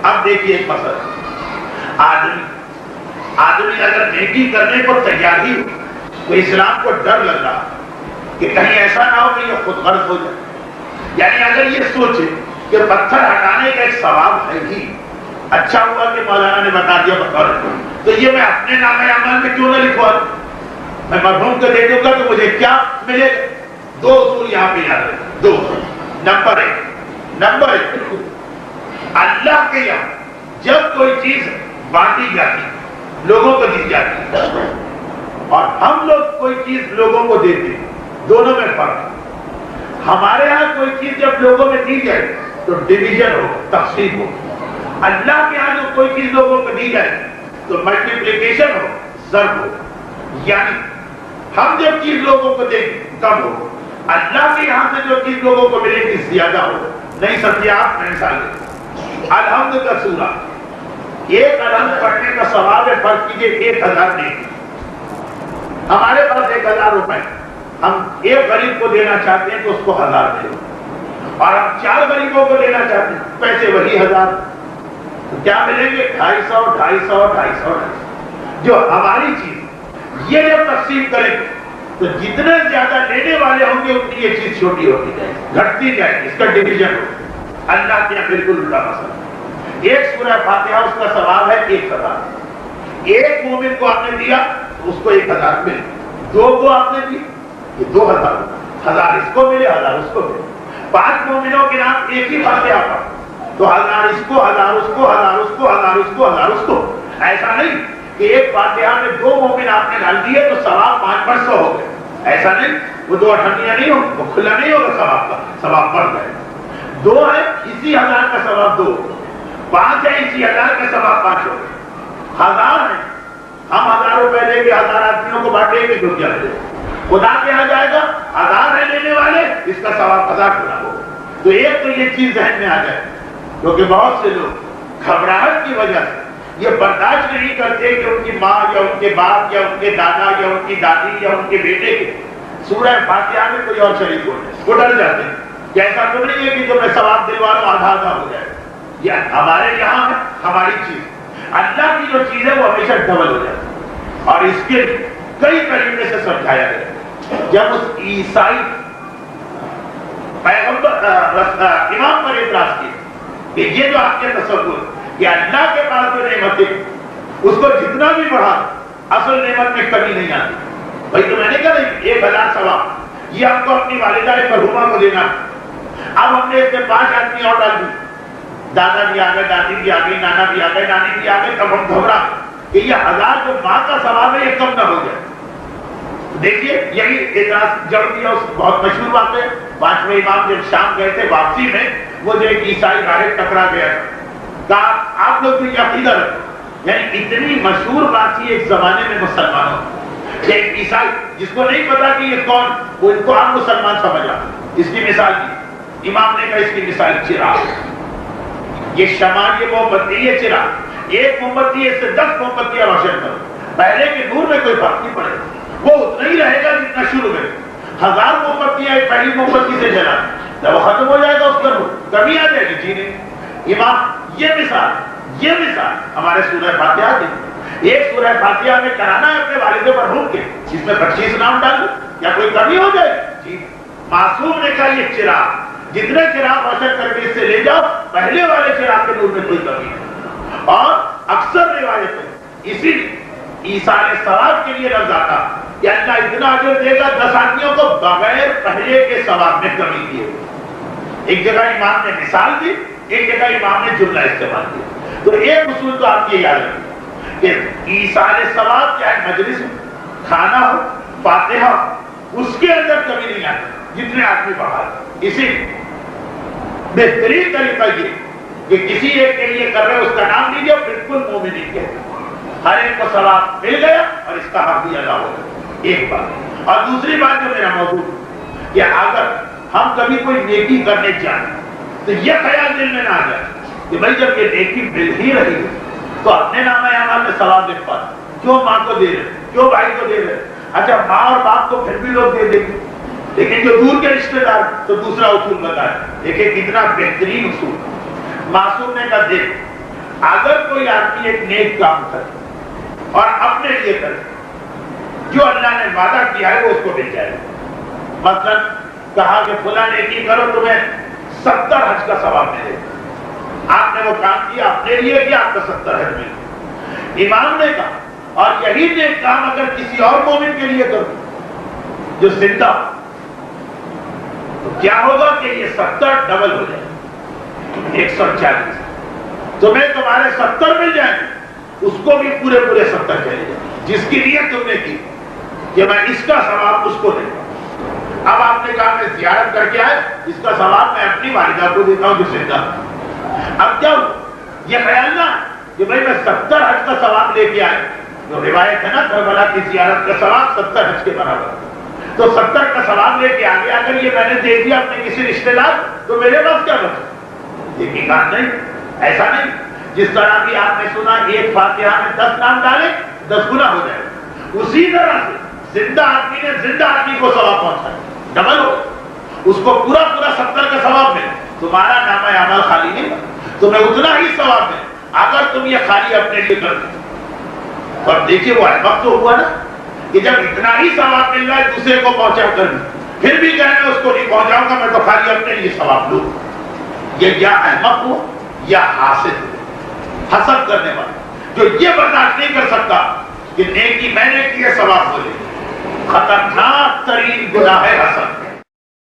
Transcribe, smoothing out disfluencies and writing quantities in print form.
اب دیکھیے ایک مسئلہ، آدمی اگر نیکی کرنے کو تیار ہی ہو تو اسلام کو ڈر لگ رہا کہ کہیں ایسا نہ ہو کہ یہ خود غرض ہو جائے. یعنی اگر یہ سوچے کہ پتھر ہٹانے کا ایک ثواب ہے ہی، اچھا ہوا کہ مولانا نے بتا دیا بطور، تو یہ میں اپنے نام عمل میں کیوں نہ لکھوا دوں؟ میں مرحوم کو دے دوں گا تو مجھے کیا ملے گا؟ دو اصول یہاں پہ یاد رکھیں. دو اصول. نمبر ایک، اللہ کے یہاں جب کوئی چیز بانٹی جاتی لوگوں کو دی جاتی اور ہم لوگ کوئی چیز لوگوں کو دیتے ہیں، دونوں میں فرق ہے. ہمارے ہاں کوئی چیز جب لوگوں میں دی جائے تو ڈویژن ہو، تقسیم ہو. اللہ کے ہاں جو کوئی چیز لوگوں کو دی جائے تو ملٹیپلیکیشن ہو، ضرب ہو. یعنی ہم جب چیز لوگوں کو دیں گے کم ہو، اللہ کے یہاں سے جو چیز لوگوں کو ملے گی زیادہ ہو. نہیں سمجھے آپ؟ میں مثال دیں. الحمد کا سورہ، ایک الحمد پڑھنے کا ثواب ہے، فرض کیجئے 1000 دیں. ہمارے پاس 1000 روپے، ہم ایک غریب کو دینا چاہتے ہیں تو اس کو 1000 دیں، اور ہم 4 غریبوں کو دینا چاہتے ہیں پیسے وہی 1000. تو کیا ملیں گے؟ 250 250 جو ہماری چیز. یہ جب تقسیم کریں گے تو جتنے زیادہ لینے والے ہوں گے اتنی یہ چیز چھوٹی ہوتی جائے گی، گھٹتی جائے گی. اس کا ڈویژن ہو. اللہ کے یہاں بالکل الٹا مسئلہ. ایک سورہ فاتحہ اس کا ثواب ہے 1000. ایک مومن کو آپ نے دیا تو اس کو 1000 ملے. 2 کو آپ نے دی یہ 2000، 1000 اس کو ملے، 1000 اس کو ملے. 5 مومنوں کے نام ایک ہی فاتحہ پڑھ تو 1000 اس کو، 1000 اس کو، 1000 اس کو، 1000 اس کو، 1000 اس کو. ایسا نہیں کہ ایک فاتحہ میں 2 مومن آپ نے ڈال دیے تو ثواب 500 ہو گئے. ایسا نہیں، وہ 2 اٹھنیاں نہیں ہوگی، وہ کھلا نہیں ہوگا ثواب کا، ثواب بڑھ گئے. 2 ہے اسی 1000 کا ثواب 2، 5 ہے اسی 1000 کا ثواب 5 ہو گئے. 1000 ہے، ہم 1000 روپے دیں گے، 1000 آدمیوں کو بانٹیں گے، جو کیا دے خدا کے یہاں جائے گا. 1000 ہے لینے والے، اس کا ثواب 1000 گنا ہوگا. تو ایک تو یہ چیز ذہن میں آ جائے، کیونکہ بہت سے لوگ گھبراہٹ کی وجہ سے یہ برداشت نہیں کرتے کہ ان کی ماں یا ان کے باپ یا ان کے دادا یا ان کی دادی یا ان کے بیٹے کے سورہ فاتحہ میں کوئی اور شریک ہو جائے، وہ ڈر جاتے ہیں کہ ایسا تو نہیں ہے کہ جو میں ثواب دلوا رہا ہوں آدھا آدھا ہو جائے. یہ ہمارے یہاں ہے ہماری چیز. اللہ کی جو چیز ہے وہ ہمیشہ ڈبل ہو جاتی ہے. اور اس کے کئی طریقے سے سمجھایا گیا. جب اس عیسائی پیغمبر امام پر اعتراض کیا کہ یہ جو آپ کے تصور کہ اللہ کے پاس جو نعمت ہے اس کو جتنا بھی بڑھا اصل نعمت میں کمی نہیں آتی. بھائی تو میں نے کہا 1000 ثواب یہ آپ کو اپنی والدہ مرحومہ کو دینا. اب ہم نے اس میں 5 آدمی اور ڈال دی، دادا بھی آ گئے، دادی بھی آ گئی، نانا بھی آ گئے، نانی بھی آ گئے. تب ہم گھبرا کہ یہ 1000 جو ماں کا ثواب ہے یہ کم نہ ہو جائے. دیکھیے یہی اعتراض جڑ دیا. اس بہت مشہور بات ہے، 5ویں امام جب شام گئے تھے واپسی میں وہ جو ایک عیسائی راہب ٹکرا گیا کہا آپ لوگ بھی عقیدہ رکھو. یعنی اتنی مشہور بات تھی ایک زمانے میں مسلمانوں کہ ایک عیسائی جس کو نہیں پتا کہ یہ کون، وہ ان کو عام مسلمان سمجھا. اس کی مثال دی امام نے کہا، اس کی مثال چراغ. یہ شمع، یہ موم بتی، یہ چراغ. ایک موم بتی ہے، اس سے 10 موم بتیاں روشن کرو. پہلے کے نور میں کوئی فرق نہیں پڑے گا، وہ اتنا ہی رہے گا جتنا شروع میں. 1000 موم بتیاں ایک پہلی موم بتی سے جلا، جب وہ ختم ہو جائے گا اس پر کمی آ جائے گی. جی نہیں امام، یہ مثال ہمارے سورہ فاتحہ کی. ایک سورہ فاتحہ میں کرانا ہے اپنے والد مرحوم کے، اس میں 25 نام ڈال دو، کیا کوئی کمی ہو جائے گی؟ جی. معصوم نے کہا یہ چراغ، جتنے چراغ روشن کر کے اس سے لے جاؤ، پہلے والے چراغ کے نور میں کوئی کمی نہیں. اور اکثر روایت میں اسی ایصال ثواب کے لیے لفظ آتا کہ اللہ اتنا اجر دے گا 10 آدمیوں کو بغیر پہلے کے ثواب میں کمی کیے. ایک جگہ امام نے مثال دی، ایک جگہ امام نے جملہ استعمال کیا. تو ایک اصول تو آپ یہ یاد رکھیں کہ ایصال ثواب چاہے مجلس ہو، کھانا ہو، فاتحہ ہو، اس کے اندر کمی نہیں آتی جتنے آدمی بڑھا. اسی بہترین طریقہ یہ کہ کسی ایک کے لیے کر رہے اس کا نام لیجیے، بالکل مومنین کے ہر ایک کو ثواب مل گیا اور اس کا حق بھی ادا ہو گیا. ایک بات. اور دوسری بات جو میرا موضوع کہ اگر ہم کبھی کوئی نیکی کرنے چاہیں تو یہ خیال دل میں نہ آ جائے کہ بھائی جب یہ نیکی مل ہی رہی ہے تو اپنے نام اعمال میں ثواب لکھ پائے. کیوں ماں کو دے رہے، کیوں بھائی کو دے رہے؟ اچھا ماں اور باپ کو پھر بھی لوگ دے دیں گے، لیکن جو دور کے رشتے دار تو دوسرا اصول بتائے. دیکھیں کتنا بہترین اصول. معصوم نے کہا دیکھ اگر کوئی آدمی ایک نیک کام کرے اور اپنے لیے کرے، جو اللہ نے وعدہ کیا ہے وہ اس کو مل جائے گا۔ مثلا کہا کہ فلاں نیکی کرو تمہیں 70 حج کا ثواب ملے گا، آپ نے وہ کام کیا اپنے لیے کیا، آپ کو 70 حج ملے۔ امام نے کہا اور یہی نیک کام اگر کسی اور مومن کے لیے کرو جو زندہ ہو تو کیا ہوگا کہ یہ 70 ڈبل ہو جائے، 140۔ تمہیں تمہارے 70 مل جائیں گے، اس کو بھی پورے 70 چلے جائیں، جس کی نیت تم نے کی کہ میں اس کا ثواب اس کو دے گا۔ اب آپ نے کہا میں زیارت کر کے آئے، اس کا ثواب میں اپنی والدہ کو دیتا ہوں جو زندہ۔ اب کیا ہو یہ خیال نہ کہ بھائی میں 70 حج کا ثواب لے کے آئے، جو روایت ہے نا کربلا کی زیارت کا ثواب 70 حج کے برابر، تو 70 کا ثواب لے کے آگے اگر یہ میں نے دے دیا اپنے کسی رشتے دار تو میرے پاس کیا بچا؟ یہ کی کام نہیں، ایسا نہیں۔ جس طرح بھی آپ نے سنا ایک فاتحہ میں 10 نام ڈالے 10 گنا ہو جائے، اسی طرح سے زندہ آدمی نے زندہ آدمی کو ثواب پہنچایا، ڈبل ہو، اس کو پورا 70 کا ثواب ملے۔ تمہارا نامہ اعمال خالی نہیں، تمہیں اتنا ہی ثواب ملے اگر تم یہ خالی اپنے لیے کر دو۔ اور دیکھیے وہ احمق تو ہوا نا کہ جب اتنا ہی ثواب مل رہا ہے دوسرے کو پہنچا کر پھر بھی کہنا اس کو نہیں پہنچاؤں گا، میں تو خالی اپنے لیے ثواب لوں۔ یہ یا احمق ہو یا حاسد ہو، حسد کرنے والا جو یہ برداشت نہیں کر سکتا کہ نیکی میں نے کی ہے ثواب ہو جائے۔ خطرناک ترین گناہ ہے حسد۔